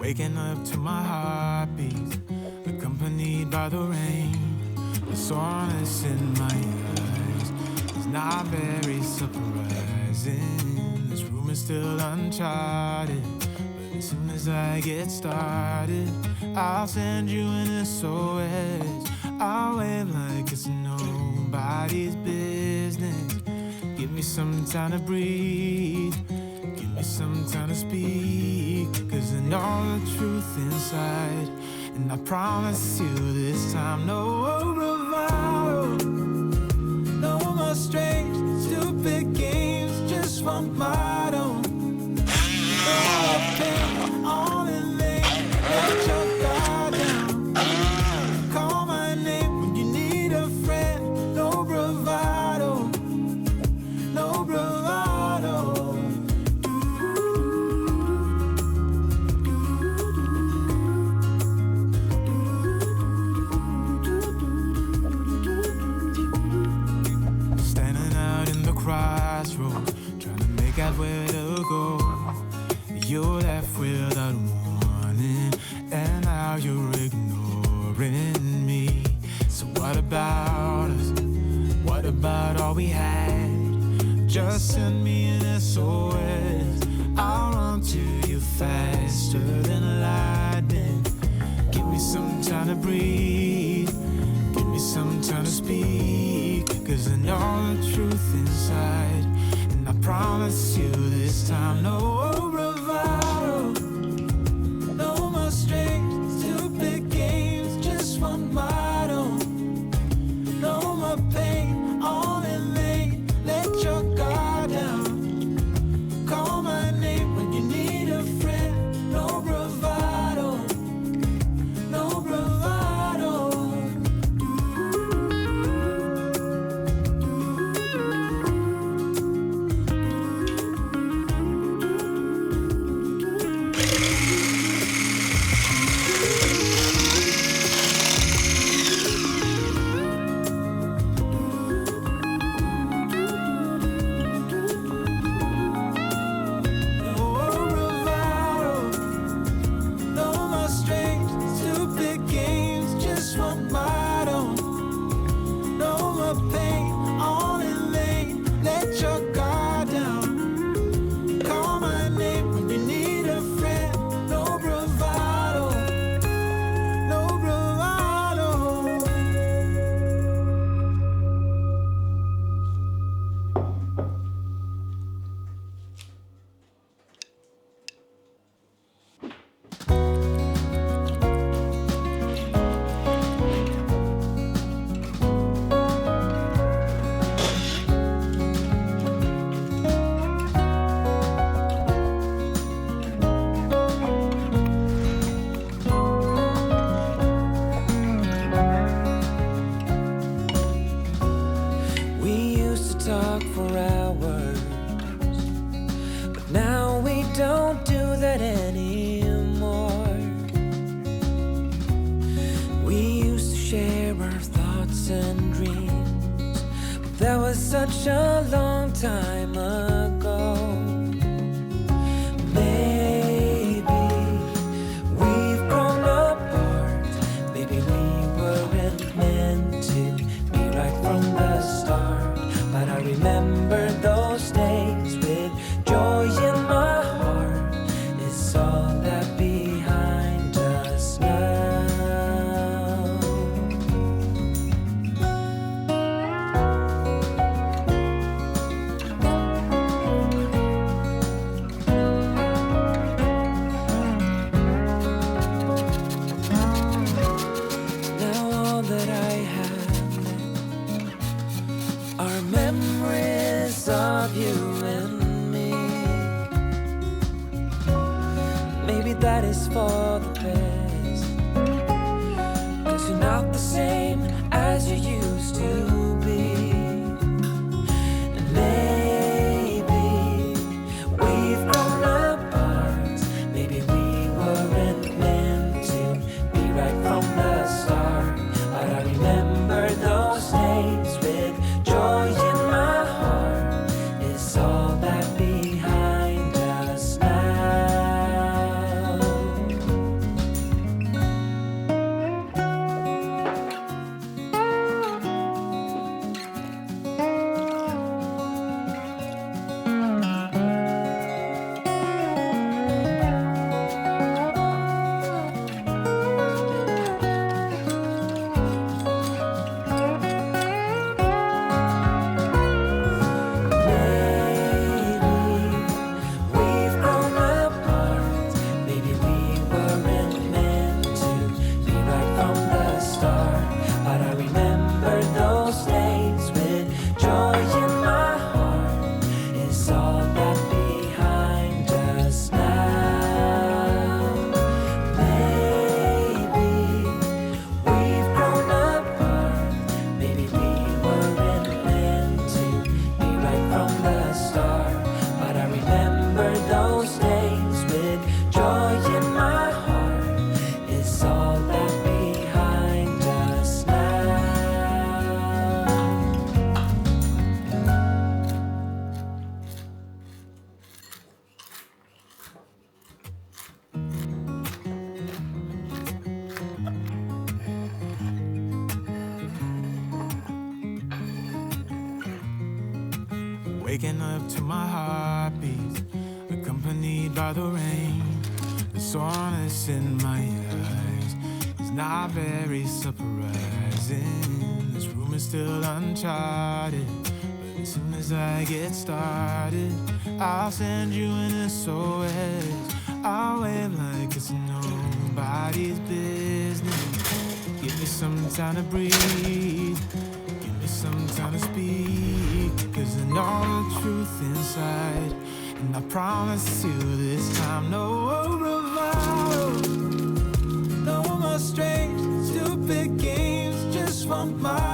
Waking up to my heartbeats, accompanied by the rain. The soreness in my eyes is not very surprising. This room is still uncharted, but as soon as I get started, I'll send you an SOS. I'll wave like it's nobody's business. Give me some time to breathe, give me some time to speak, 'cause I know the truth inside. And I promise you this time, no bravado, no more strange, stupid games, just one motto. No more pain, all in vain, let your guard down. Call my name when you need a friend, no bravado, no bravado. Crossroads, trying to make out where to go. You left without warning, and now you're ignoring me. So what about us? What about all we had? Just send me an SOS. I'll run to you faster than lightning. Give me some time to breathe, give me some time to speak, 'cause I know the truth inside. And I promise you this time, no bravado, no more strange, stupid games, just one motto. No more pain, all in vain, let your guard down. Call my name when you need a friend, no bravado, no bravado. Such a long time ago. Maybe we've grown apart. Maybe we weren't meant to be right from the start. But I remember those days with joy in my heart. It's all that behind us now. That is for the best, 'cause you're not the same as you used to be. And maybe we've grown apart. Maybe we weren't meant to be right from the start. But I remember those days with joy in my heart. It's all that behind us now. waking up to my heartbeat, accompanied by the rain. The soreness in my eyes is not very surprising. This room is still uncharted, but as soon as I get started, I'll send you an SOS. I'll wave like it's nobody's business. Give me some time to breathe, give me some time to speak, 'cause I know the truth inside, and I promise you this time no bravado, no more strange, stupid games, just want my